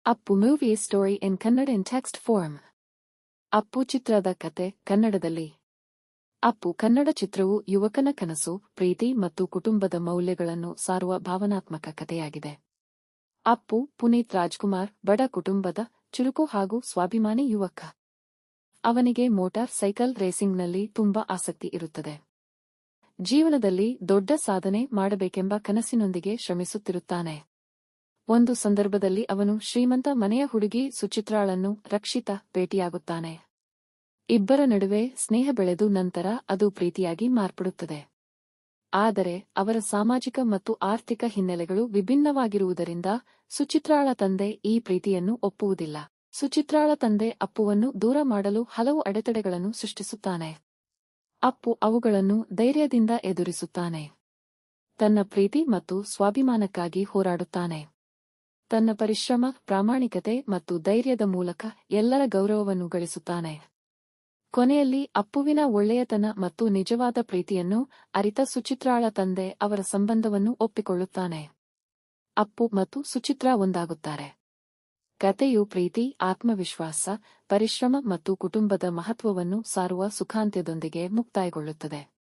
Appu movie story in Kannada in text form. Appu ಚಿತ್ರದ ಕತೆ ಕನ್ನಡದಲ್ಲಿ. ಅಪ್ಪು ಕನ್ನಡ ಚಿತ್ರವು ಯುವಕನ ಕನಸು, ಪ್ರೀತಿ ಮತ್ತು ಕುಟುಂಬದ ಮೌಲ್ಯಗಳನ್ನು ಸಾರುವ ಭಾವನಾತ್ಮಕ ಕಥೆಯಾಗಿದೆ. ಅಪ್ಪು ಪುನೀತ್ ರಾಜ್ಕುಮಾರ್ ಬಡ ಕುಟುಂಬದ ಚುರುಕು ಹಾಗೂ ಸ್ವಾಭಿಮಾನಿ ಯುವಕ. ಅವನಿಗೆ ಮೋಟಾರ್ ಸೈಕಲ್ ರೇಸಿಂಗ್ನಲ್ಲಿ ತುಂಬಾ ಆಸಕ್ತಿ ಇರುತ್ತದೆ. ಜೀವನದಲ್ಲಿ ದೊಡ್ಡ ಸಾಧನೆ ಮಾಡಬೇಕೆಂಬ ಕನಸಿನೊಂದಿಗೆ ಶ್ರಮಿಸುತ್ತಿರುತ್ತಾನೆ. ಒಂದು ಸಂದರ್ಭದಲ್ಲಿ ಅವನು ಶ್ರೀಮಂತ ಮನೆಯ ಹುಡುಗಿ ಸುಚಿತ್ರಾಳನ್ನು ರಕ್ಷಿತಾ ಭೇಟಿಯಾಗುತ್ತಾನೆ. ಇಬ್ಬರ ನಡುವೆ ಸ್ನೇಹ ಬೆಳೆದು ನಂತರ ಅದು ಪ್ರೀತಿಯಾಗಿ ಮಾರ್ಪಡುತ್ತದೆ. ಆದರೆ ಅವರ ಸಾಮಾಜಿಕ ಮತ್ತು ಆರ್ಥಿಕ ಹಿನ್ನೆಲೆಗಳು ವಿಭಿನ್ನವಾಗಿರುವುದರಿಂದ ಸುಚಿತ್ರಾಳ ತಂದೆ ಈ ಪ್ರೀತಿಯನ್ನು ಒಪ್ಪುವುದಿಲ್ಲ. ಸುಚಿತ್ರಾಳ ತಂದೆ ಅಪ್ಪುವನ್ನು ದೂರ ಮಾಡಲು ಹಲವು ಅಡೆತಡೆಗಳನ್ನು ಸೃಷ್ಟಿಸುತ್ತಾನೆ. ಅಪ್ಪು ಅವುಗಳನ್ನು ಧೈರ್ಯದಿಂದ ಎದುರಿಸುತ್ತಾನೆ. ತನ್ನ ಪ್ರೀತಿ ಮತ್ತು ಸ್ವಾಭಿಮಾನಕ್ಕಾಗಿ ಹೋರಾಡುತ್ತಾನೆ. ತನ್ನ ಪರಿಶ್ರಮ, ಪ್ರಾಮಾಣಿಕತೆ ಮತ್ತು ಧೈರ್ಯದ ಮೂಲಕ ಎಲ್ಲರ ಗೌರವವನ್ನು ಗಳಿಸುತ್ತಾನೆ. ಕೊನೆಯಲ್ಲಿ ಅಪ್ಪುವಿನ ಒಳ್ಳೆಯತನ ಮತ್ತು ನಿಜವಾದ ಪ್ರೀತಿಯನ್ನು ಅರಿತ ಸುಚಿತ್ರಾಳ ತಂದೆ ಅವರ ಸಂಬಂಧವನ್ನು ಒಪ್ಪಿಕೊಳ್ಳುತ್ತಾನೆ. ಅಪ್ಪು ಮತ್ತು ಸುಚಿತ್ರಾ ಒಂದಾಗುತ್ತಾರೆ. ಕಥೆಯು ಪ್ರೀತಿ, ಆತ್ಮವಿಶ್ವಾಸ, ಪರಿಶ್ರಮ ಮತ್ತು ಕುಟುಂಬದ ಮಹತ್ವವನ್ನು ಸಾರುವ ಸುಖಾಂತ್ಯದೊಂದಿಗೆ ಮುಕ್ತಾಯಗೊಳ್ಳುತ್ತದೆ.